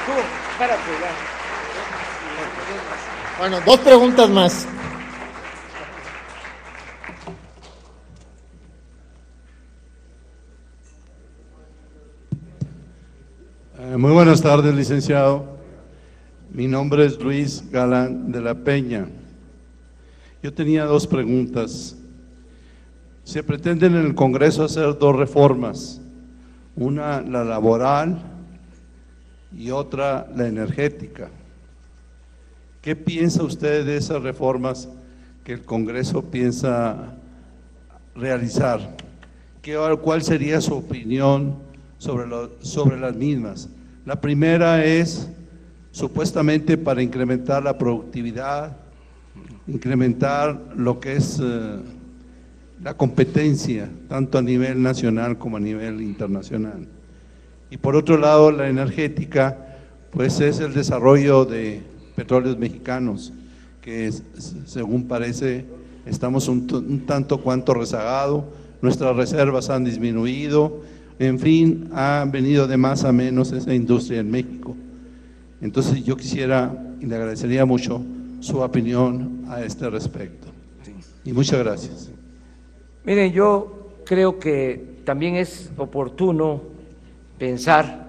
Tú, espérate, ya. Bueno, dos preguntas más. Muy buenas tardes, licenciado. Mi nombre es Luis Galán de la Peña. Yo tenía dos preguntas. Se pretenden en el Congreso hacer dos reformas, una la laboral y otra la energética. ¿Qué piensa usted de esas reformas que el Congreso piensa realizar? ¿Cuál sería su opinión sobre las mismas? La primera es supuestamente para incrementar la productividad, incrementar lo que es la competencia, tanto a nivel nacional como a nivel internacional. Y por otro lado, la energética, pues es el desarrollo de petróleos mexicanos, que según parece estamos un tanto cuanto rezagados, nuestras reservas han disminuido, en fin, ha venido de más a menos esa industria en México. Entonces yo quisiera y le agradecería mucho su opinión a este respecto. Y muchas gracias. Miren, yo creo que también es oportuno pensar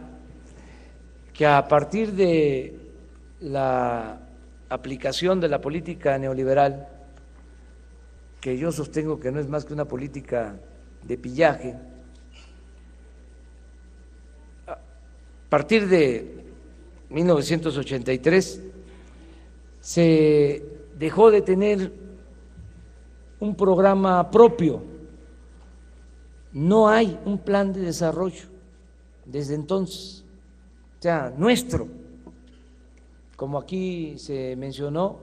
que a partir de la aplicación de la política neoliberal, que yo sostengo que no es más que una política de pillaje, a partir de 1983 se dejó de tener un programa propio, no hay un plan de desarrollo desde entonces, o sea, nuestro, como aquí se mencionó,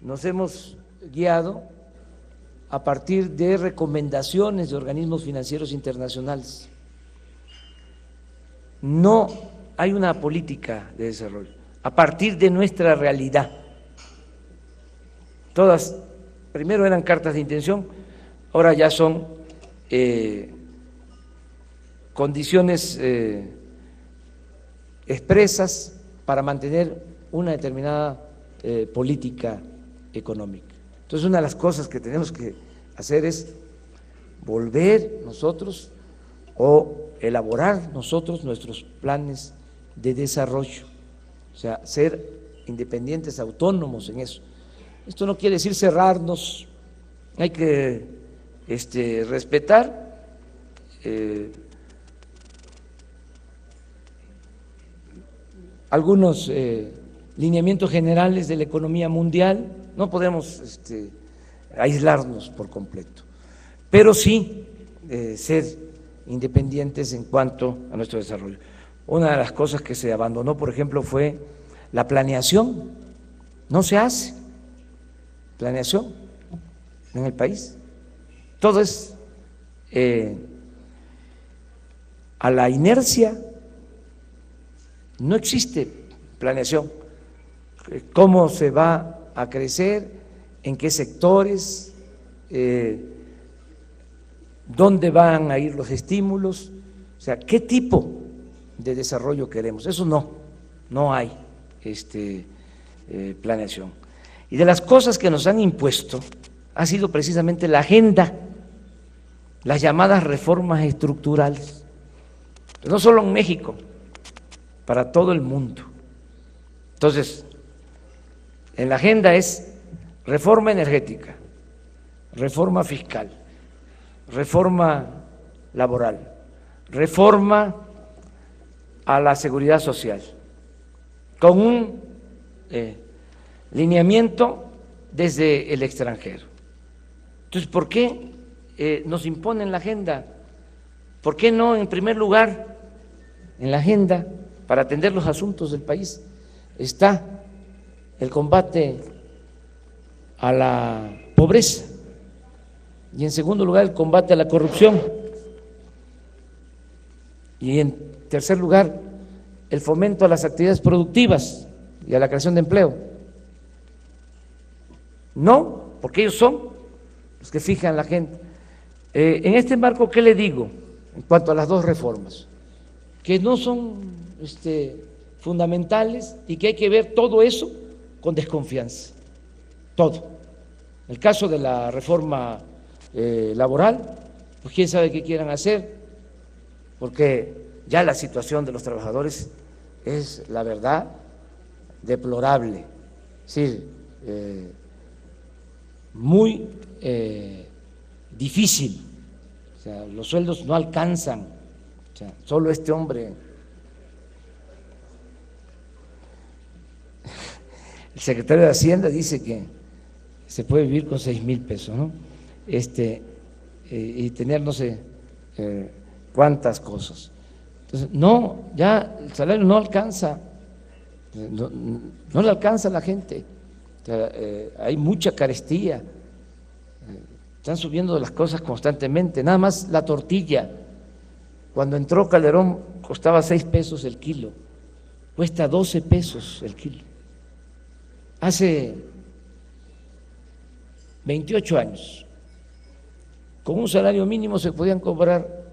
nos hemos guiado a partir de recomendaciones de organismos financieros internacionales. No hay una política de desarrollo a partir de nuestra realidad. Todas, primero eran cartas de intención, ahora ya son condiciones expresas para mantener una determinada política económica. Entonces, una de las cosas que tenemos que hacer es volver nosotros o elaborar nosotros nuestros planes de desarrollo, o sea, ser independientes, autónomos en eso. Esto no quiere decir cerrarnos, hay que respetar algunos lineamientos generales de la economía mundial, no podemos aislarnos por completo, pero sí ser independientes en cuanto a nuestro desarrollo. Una de las cosas que se abandonó, por ejemplo, fue la planeación. No se hace planeación en el país. Todo es a la inercia, no existe planeación. ¿Cómo se va a crecer? ¿En qué sectores? ¿Dónde van a ir los estímulos? O sea, ¿qué tipo de desarrollo queremos? Eso no hay planeación. Y de las cosas que nos han impuesto ha sido precisamente la agenda, las llamadas reformas estructurales, no solo en México, para todo el mundo. Entonces, en la agenda es reforma energética, reforma fiscal, reforma laboral, reforma a la seguridad social, con un lineamiento desde el extranjero. Entonces, ¿por qué nos imponen la agenda? ¿Por qué no, en primer lugar, en la agenda, para atender los asuntos del país, está el combate a la pobreza? Y en segundo lugar, el combate a la corrupción. Y en tercer lugar, el fomento a las actividades productivas y a la creación de empleo. No, porque ellos son los que fijan la agenda. En este marco, ¿qué le digo en cuanto a las dos reformas? que no son fundamentales y que hay que ver todo eso con desconfianza, todo. El caso de la reforma laboral, pues quién sabe qué quieran hacer, porque ya la situación de los trabajadores es, la verdad, deplorable, es decir, muy difícil, o sea, los sueldos no alcanzan, o sea, solo este hombre, el secretario de Hacienda dice que se puede vivir con 6,000 pesos, ¿no? Y tener no sé cuántas cosas. Entonces, no, ya el salario no alcanza, no le alcanza a la gente. O sea, hay mucha carestía, están subiendo las cosas constantemente. Nada más la tortilla, cuando entró Calderón costaba 6 pesos el kilo, cuesta 12 pesos el kilo. Hace 28 años, con un salario mínimo se podían cobrar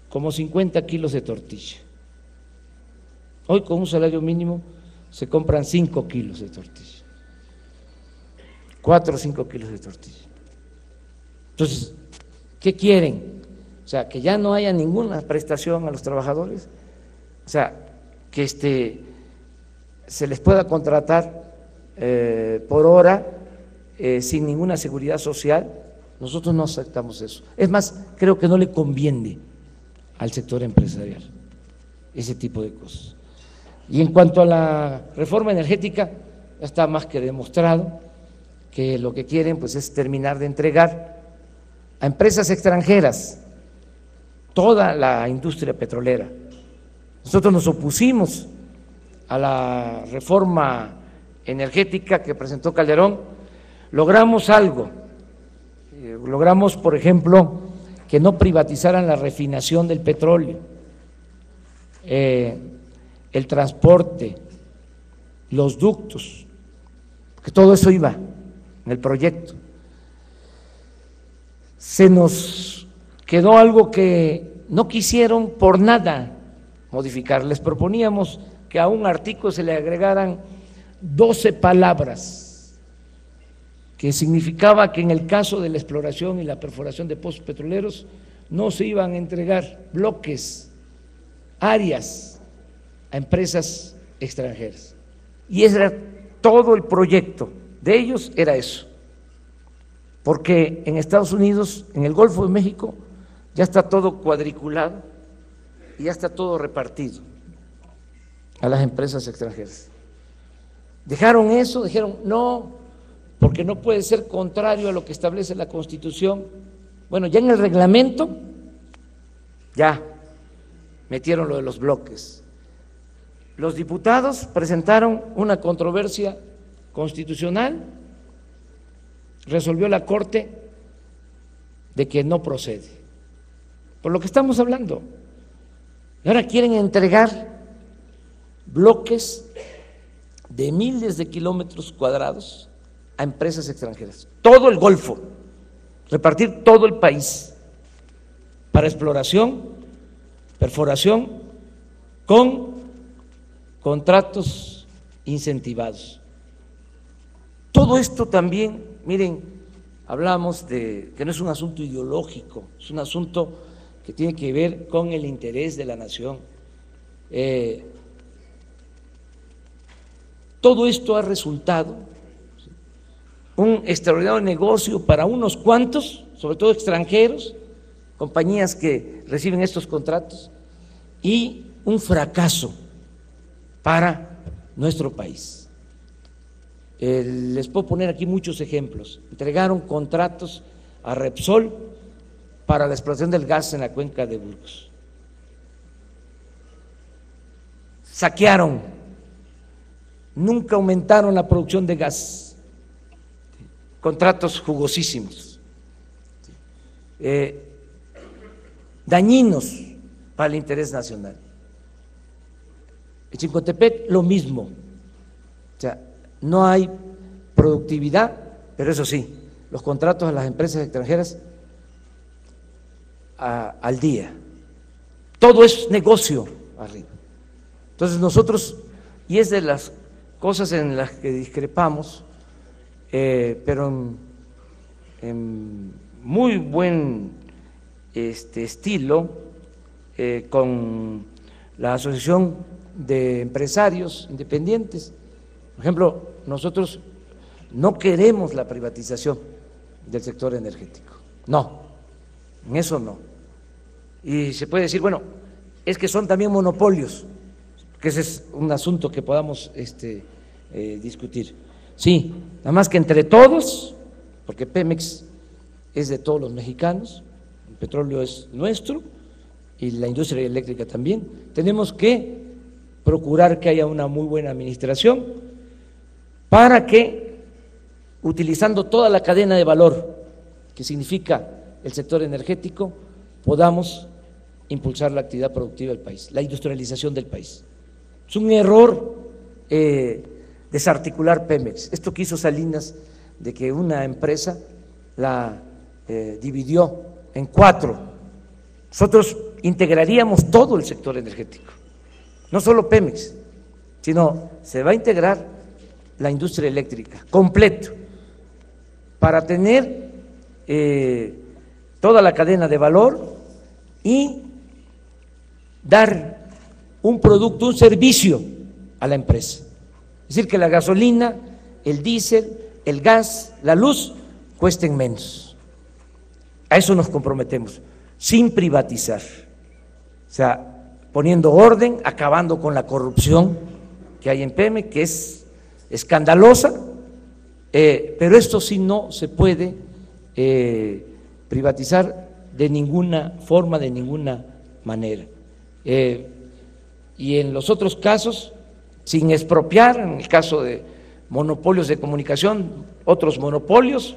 como 50 kilos de tortilla. Hoy con un salario mínimo se compran 5 kilos de tortilla, 4 o 5 kilos de tortilla. Entonces, ¿qué quieren? O sea, que ya no haya ninguna prestación a los trabajadores, o sea, que se les pueda contratar por hora sin ninguna seguridad social. Nosotros no aceptamos eso. Es más, creo que no le conviene al sector empresarial ese tipo de cosas. Y en cuanto a la reforma energética, ya está más que demostrado que lo que quieren pues es terminar de entregar a empresas extranjeras toda la industria petrolera. Nosotros nos opusimos a la reforma energética que presentó Calderón. Logramos algo, logramos, por ejemplo, que no privatizaran la refinación del petróleo, el transporte, los ductos, que todo eso iba en el proyecto. Se nos quedó algo que no quisieron por nada modificar. Les proponíamos que a un artículo se le agregaran 12 palabras, que significaba que en el caso de la exploración y la perforación de pozos petroleros no se iban a entregar bloques, áreas a empresas extranjeras. Y ese era todo el proyecto de ellos, era eso. Porque en Estados Unidos, en el Golfo de México, ya está todo cuadriculado y ya está todo repartido a las empresas extranjeras. Dejaron eso, dijeron no, porque no puede ser contrario a lo que establece la Constitución. Bueno, ya en el reglamento ya metieron lo de los bloques. Los diputados presentaron una controversia constitucional, resolvió la Corte de que no procede, por lo que estamos hablando. Y ahora quieren entregar bloques de miles de kilómetros cuadrados a empresas extranjeras, todo el Golfo, repartir todo el país para exploración, perforación, con contratos incentivados. Todo esto también, miren, hablamos de que no es un asunto ideológico, es un asunto que tiene que ver con el interés de la nación. Todo esto ha resultado un extraordinario negocio para unos cuantos, sobre todo extranjeros, compañías que reciben estos contratos, y un fracaso para nuestro país. Les puedo poner aquí muchos ejemplos. Entregaron contratos a Repsol para la explotación del gas en la cuenca de Burgos. Saquearon, nunca aumentaron la producción de gas. Contratos jugosísimos, dañinos para el interés nacional. En Chicontepec lo mismo, o sea, no hay productividad, pero eso sí, los contratos a las empresas extranjeras al día, todo es negocio arriba. Entonces nosotros, y es de las cosas en las que discrepamos, pero en muy buen estilo, con la Asociación de Empresarios Independientes. Por ejemplo, nosotros no queremos la privatización del sector energético, no, en eso no. Y se puede decir, bueno, es que son también monopolios, que ese es un asunto que podamos discutir. Sí, nada más que entre todos, porque Pemex es de todos los mexicanos, el petróleo es nuestro y la industria eléctrica también, tenemos que procurar que haya una muy buena administración para que, utilizando toda la cadena de valor que significa el sector energético, podamos impulsar la actividad productiva del país, la industrialización del país. Es un error desarticular Pemex. Esto que hizo Salinas, de que una empresa la dividió en 4. Nosotros integraríamos todo el sector energético, no solo Pemex, sino se va a integrar la industria eléctrica completo para tener toda la cadena de valor y dar un producto, un servicio a la empresa. Es decir, que la gasolina, el diésel, el gas, la luz cuesten menos. A eso nos comprometemos, sin privatizar, o sea, poniendo orden, acabando con la corrupción que hay en Pemex, que es escandalosa, pero esto sí no se puede privatizar de ninguna forma, de ninguna manera. Y en los otros casos, sin expropiar, en el caso de monopolios de comunicación, otros monopolios,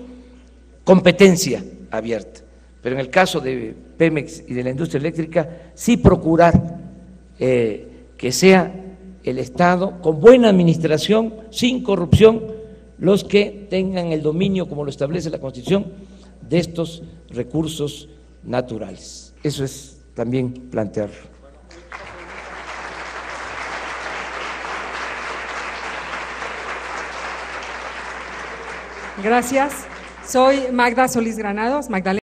competencia abierta. Pero en el caso de Pemex y de la industria eléctrica, sí procurar que sea el Estado, con buena administración, sin corrupción, los que tengan el dominio, como lo establece la Constitución, de estos recursos naturales. Eso es también plantearlo. Gracias. Soy Magda Solís Granados, Magdalena.